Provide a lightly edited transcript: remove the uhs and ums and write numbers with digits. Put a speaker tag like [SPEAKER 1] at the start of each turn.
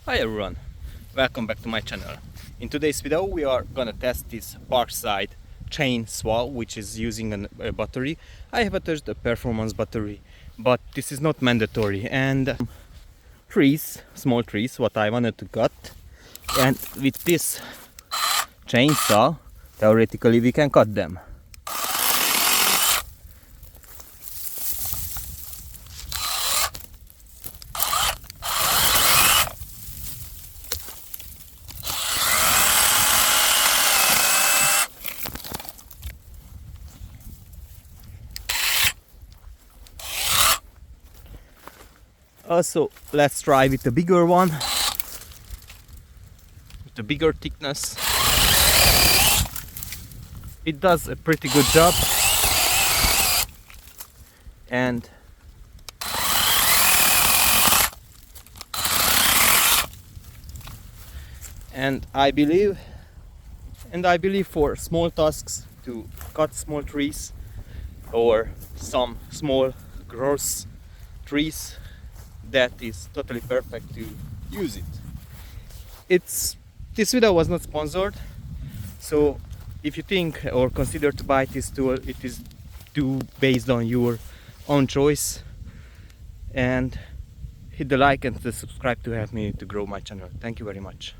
[SPEAKER 1] Hi everyone, welcome back to my channel. In today's video we are gonna test this Parkside chainsaw, which is using a battery. I have attached a performance battery, but this is not mandatory. And small trees, what I wanted to cut, and with this chainsaw, theoretically we can cut them. Also, let's try with the bigger one, with the bigger thickness. It does a pretty good job, and I believe for small tasks, to cut small trees or some small gross trees, that is totally perfect to use it. This video was not sponsored, so if you think or consider to buy this tool, it is based on your own choice. And hit the like and the subscribe to help me to grow my channel. Thank you very much.